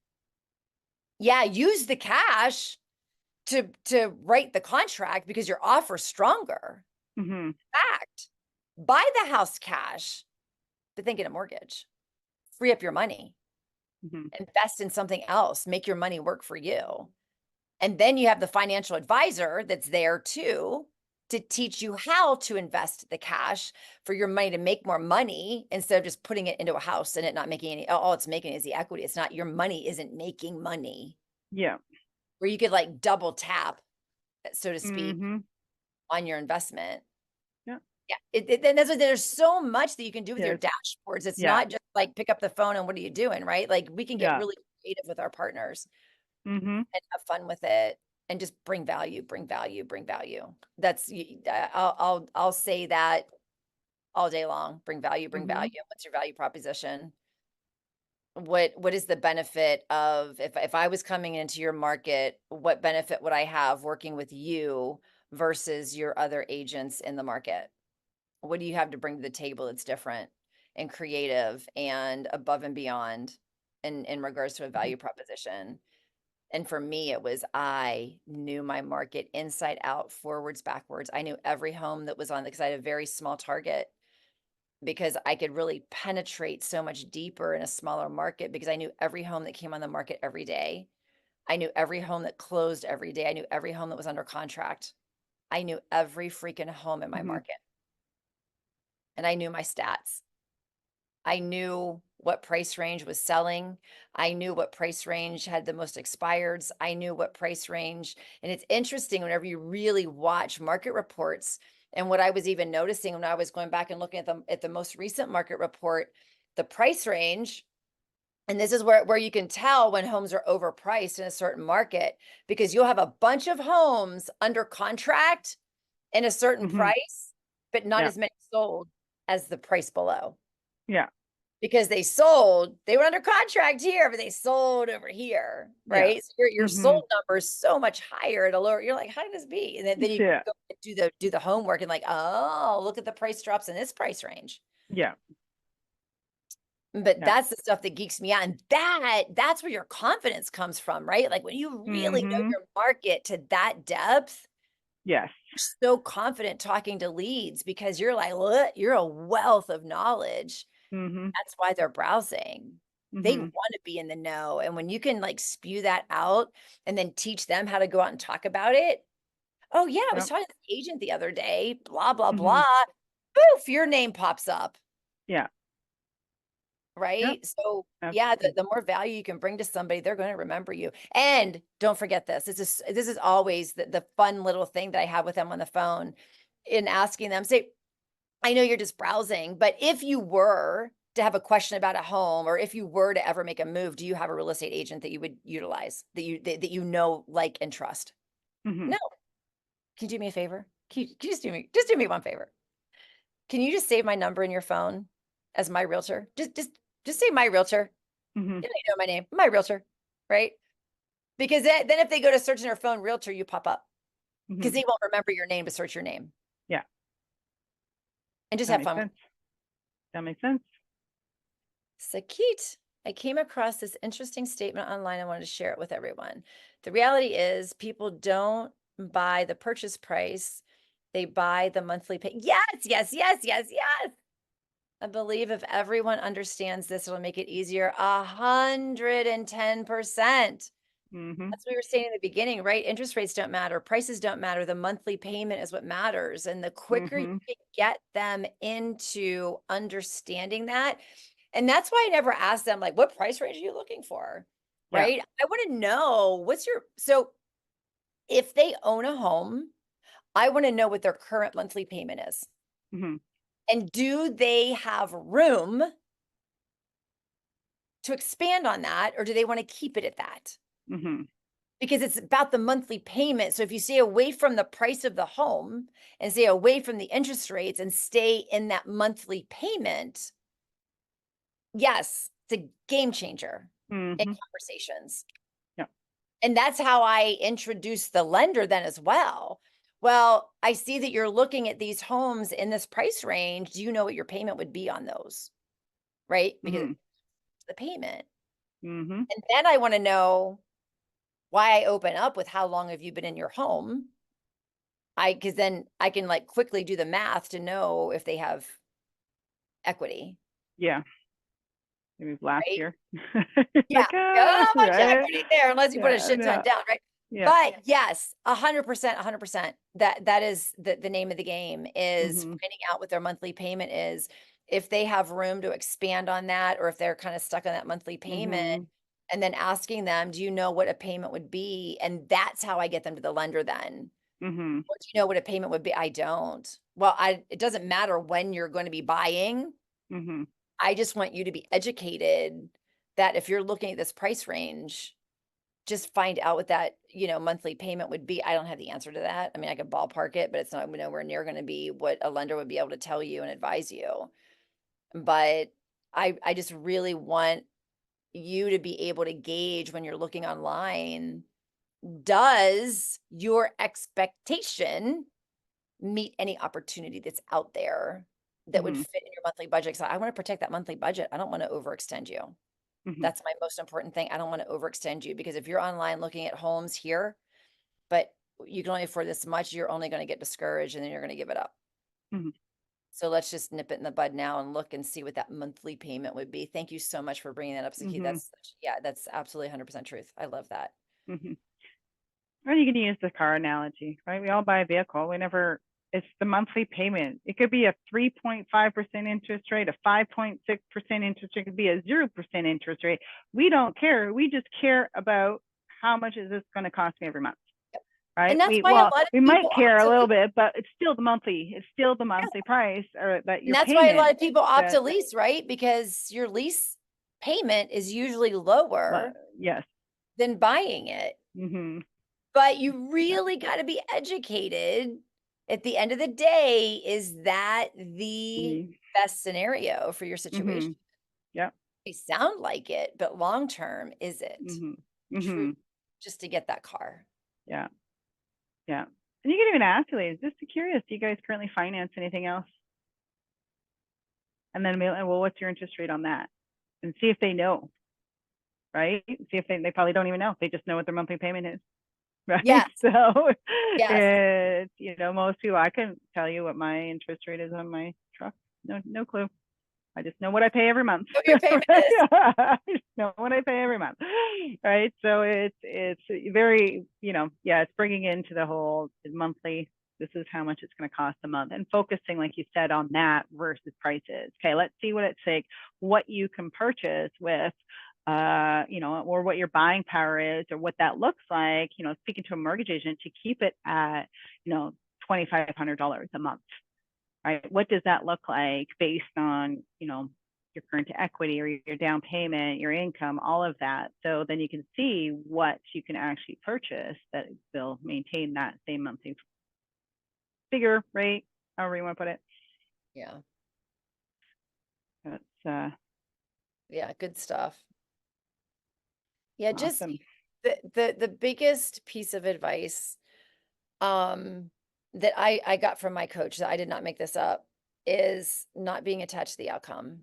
yeah, use the cash to write the contract because your offer's stronger. Hmm. Fact. Buy the house cash, but then get a mortgage. Free up your money. Hmm. Invest in something else. Make your money work for you. And then you have the financial advisor that's there too to teach you how to invest the cash for your money to make more money instead of just putting it into a house and it not making any, all it's making is the equity. It's not, your money isn't making money Yeah. where you could like double tap, so to speak, Hmm. on your investment. Yeah. Yeah. And that's what, there's so much that you can do with your Yes. dashboards. It's Yeah. not just like pick up the phone and what are you doing, right? Like we can get Yeah. really creative with our partners Hmm. and have fun with it and just bring value, bring value, bring value. That's I'll say that all day long. Bring value, bring Hmm. value. What's your value proposition? What is the benefit of if I was coming into your market, what benefit would I have working with you versus your other agents in the market? What do you have to bring to the table that's different and creative and above and beyond in regards to a Hmm. value proposition? And for me, it was I knew my market inside out, forwards, backwards. I knew every home that was on because I had a very small target because I could really penetrate so much deeper in a smaller market because I knew every home that came on the market every day. I knew every home that closed every day. I knew every home that was under contract. I knew every freaking home in my Mhm. market, and I knew my stats. I knew what price range was selling. I knew what price range had the most expireds. I knew what price range. And it's interesting whenever you really watch market reports. And what I was even noticing when I was going back and looking at the most recent market report, the price range, and this is where you can tell when homes are overpriced in a certain market, because you'll have a bunch of homes under contract in a certain Mhm. price, but not Yeah. as many sold as the price below. Yeah. Because they were under contract here, but they sold over here, Yeah. right? So your sold Mhm. number is so much higher at a lower, you're like, how can this be? And then you Yeah. go and do the homework and like, oh, look at the price drops in this price range. Yeah. But Yeah. that's the stuff that geeks me out. And that's where your confidence comes from, right? Like when you really know Mhm. your market to that depth, Yes. you're so confident talking to leads because you're like, look, you're a wealth of knowledge. Mhm. That's why they're browsing. They Mhm. want to be in the know. And when you can like spew that out and then teach them how to go out and talk about it. Oh, yeah, I was Yep. talking to the agent the other day, blah, blah, Mhm. blah. Poof, your name pops up, Yeah. Yep. right? So, yeah, the, Absolutely. the more value you can bring to somebody, they're going to remember you. And don't forget this. This is always the fun little thing that I have with them on the phone in asking them, say, I know you're just browsing, but if you were to have a question about a home, or if you were to ever make a move, do you have a real estate agent that you would utilize, that you know, like, and trust? Mhm. No. Can you do me a favor? Can you just do me one favor? Can you just save my number in your phone as my realtor? Just say my realtor. Mhm. You know my name, my realtor, right? Because then if they go to search in their phone realtor, you pop up because Mhm. they won't remember your name to search your name, Yeah. and just That have makes fun. sense. That makes sense. Sakit, I came across this interesting statement online. I wanted to share it with everyone. The reality is, people don't buy the purchase price, they buy the monthly pay. Yes, yes, yes, yes, yes. I believe if everyone understands this, it'll make it easier 110%. Mhm. That's what we were saying in the beginning, right? Interest rates don't matter, prices don't matter. The monthly payment is what matters. And the quicker you Mhm. can get them into understanding that, and that's why I never ask them, like, what price range are you looking for? Yeah. Right? I want to know so if they own a home, I want to know what their current monthly payment is. Mhm. And do they have room to expand on that, or do they want to keep it at that? Mhm. Because it's about the monthly payment. So if you stay away from the price of the home and stay away from the interest rates and stay in that monthly payment, yes, it's a game changer in Mhm. conversations. Yeah. And that's how I introduce the lender then as well. Well, I see that you're looking at these homes in this price range. Do you know what your payment would be on those? Right? Because Mhm. it's the payment. Mhm. And then I want to know why I open up with how long have you been in your home? Because then I can like quickly do the math to know if they have equity, Yeah. Maybe last right? year. Yeah. Like, How much right? equity there, unless you put a Yeah. shit ton Yeah. down, right? Yeah. But yes, 100%, 100%. That is the name of the game, is Mhm. finding out what their monthly payment is. If they have room to expand on that, or if they're kind of stuck on that monthly payment, Mhm. and then asking them, do you know what a payment would be? And that's how I get them to the lender then. Mhm. Well, do you know what a payment would be? I don't. Well, it doesn't matter when you're going to be buying. Mhm. I just want you to be educated that if you're looking at this price range, just find out what that, monthly payment would be. I don't have the answer to that. I mean, I could ballpark it, but it's not nowhere near going to be what a lender would be able to tell you and advise you. But I just really want you to be able to gauge when you're looking online, does your expectation meet any opportunity that's out there that would Mhm. fit in your monthly budget? So I want to protect that monthly budget. I don't want to overextend you. Mhm. That's my most important thing. I don't want to overextend you, because if you're online looking at homes here, but you can only afford this much, you're only going to get discouraged and then you're going to give it up. Mhm. So let's just nip it in the bud now and look and see what that monthly payment would be. Thank you so much for bringing that up, Saki. Mhm. Yeah, that's absolutely 100% truth. I love that. Mhm. Or you can use the car analogy, right? We all buy a vehicle. It's the monthly payment. It could be a 3.5% interest rate, a 5.6% interest rate, it could be a 0% interest rate. We don't care. We just care about how much is this going to cost me every month, right? And that's why a lot of We might people care opt a to little lease. bit, but it's still the monthly price, or that And your that's why a lot payment of people opt to that, lease, right? Because your lease payment is usually lower yes. than buying it. Mm-hmm. But you really got to be educated. At the end of the day, is that the best scenario for your Mm-hmm. situation? Yep. They sound like it, but long term, is it Mm-hmm. true Mm-hmm. just to get that car? Yeah. Yeah. And you can even ask ladies, just curious, do you guys currently finance anything else? And then, well, what's your interest rate on that? And see if they know, right? See if they probably don't even know. They just know what their monthly payment is, right? Yes, So yes. it's, most people, I can tell you what my interest rate is on my truck. No clue. I just know what I pay every month. What your payment is. I just know what I pay every month, right? So it's very, it's bringing into the whole monthly. This is how much it's going to cost a month, and focusing, like you said, on that versus prices. Okay, let's see what it's like, what you can purchase with, or what your buying power is, or what that looks like. Speaking to a mortgage agent to keep it at, $2,500 a month. Right? What does that look like based on, your current equity or your down payment, your income, all of that. So then you can see what you can actually purchase that will maintain that same monthly figure, rate, however you want to put it. Yeah. That's Yeah, good stuff. Yeah, just awesome. the biggest piece of advice that I got from my coach, that I did not make this up, is not being attached to the outcome.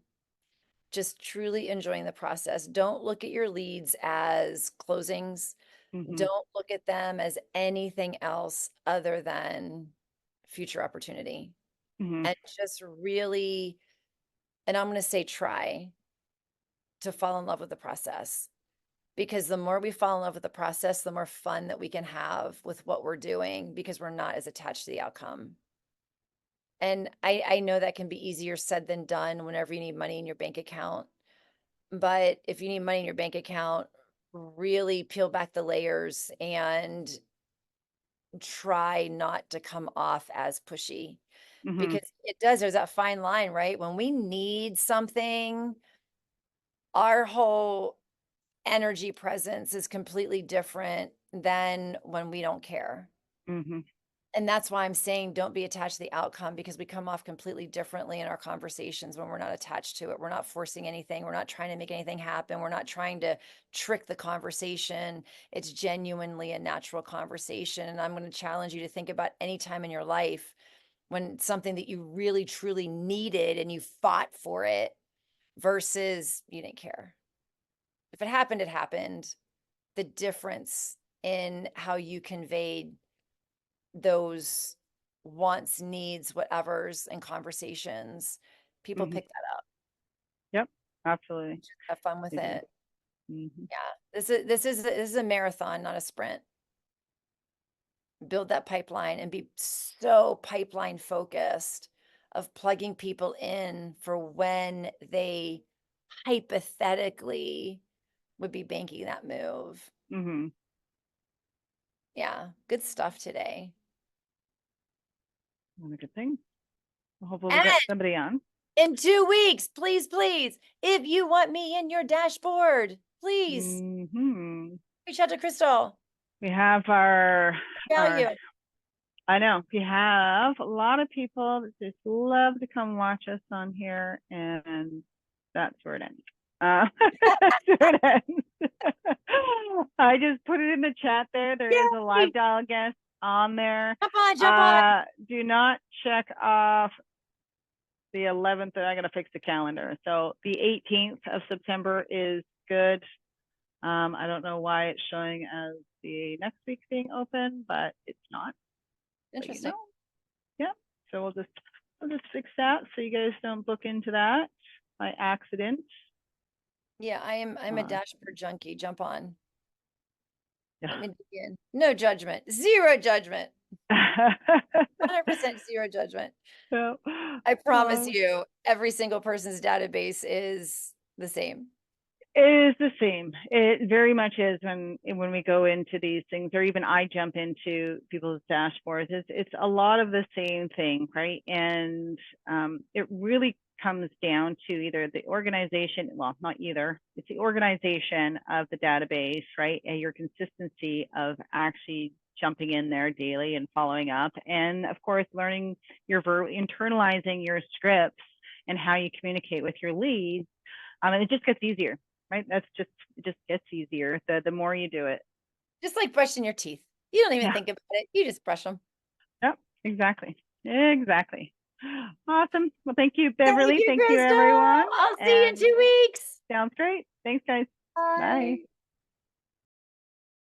Just truly enjoying the process. Don't look at your leads as closings. Mm-hmm. Don't look at them as anything else other than future opportunity. Mm-hmm. And just really, and I'm going to say try to fall in love with the process. Because the more we fall in love with the process, the more fun that we can have with what we're doing, because we're not as attached to the outcome. And I know that can be easier said than done whenever you need money in your bank account. But if you need money in your bank account, really peel back the layers and try not to come off as pushy, Mm-hmm. because there's that fine line, right? When we need something, our whole energy presence is completely different than when we don't care. Mm-hmm. And that's why I'm saying don't be attached to the outcome, because we come off completely differently in our conversations when we're not attached to it. We're not forcing anything. We're not trying to make anything happen. We're not trying to trick the conversation. It's genuinely a natural conversation. And I'm going to challenge you to think about any time in your life when something that you really, truly needed and you fought for it versus you didn't care. If it happened, it happened. The difference in how you conveyed those wants, needs, whatevers in conversations, people Mm-hmm. pick that up. Yep. Absolutely. Have fun with They do. it. Mm-hmm. Yeah. This is a marathon, not a sprint. Build that pipeline and be so pipeline focused of plugging people in for when they hypothetically would be banking that move. Mm-hmm. Yeah, good stuff today. Another good thing. Hopefully we And get somebody on. in 2 weeks, please, if you want me in your dashboard, please Mm-hmm. reach out to Crystal. We have our Value. I know we have a lot of people that just love to come watch us on here, and that's where it ends. That's where it ends. I just put it in the chat there. There is a live dial guest on there. Jump on. Do not check off the 11th. I gotta fix the calendar. So the 18th of September is good. I don't know why it's showing as the next week being open, but it's not. Interesting. Yeah. So we'll just fix that so you guys don't book into that by accident. Yeah, I'm a dashboard junkie. Jump on. Let me dig in. No judgment, zero judgment, 100% zero judgment. So, I promise uh, you, every single person's database is the same. it is the same. It very much is when we go into these things, or even I jump into people's dashboards. It's a lot of the same thing, right? And it really comes down to either the organization, well, not either. It's the organization of the database, right? And your consistency of actually jumping in there daily and following up, and of course, learning internalizing your scripts and how you communicate with your leads. And it just gets easier, right? It just gets easier the more you do it. Just like brushing your teeth. You don't even Yeah. think about it. You just brush them. Yep. Exactly. Exactly. Awesome. Well, thank you, Thank Beverly. you, Thank you, Crystal. everyone. I'll see you in And 2 weeks. sounds great. Thanks, guys. Bye. Bye.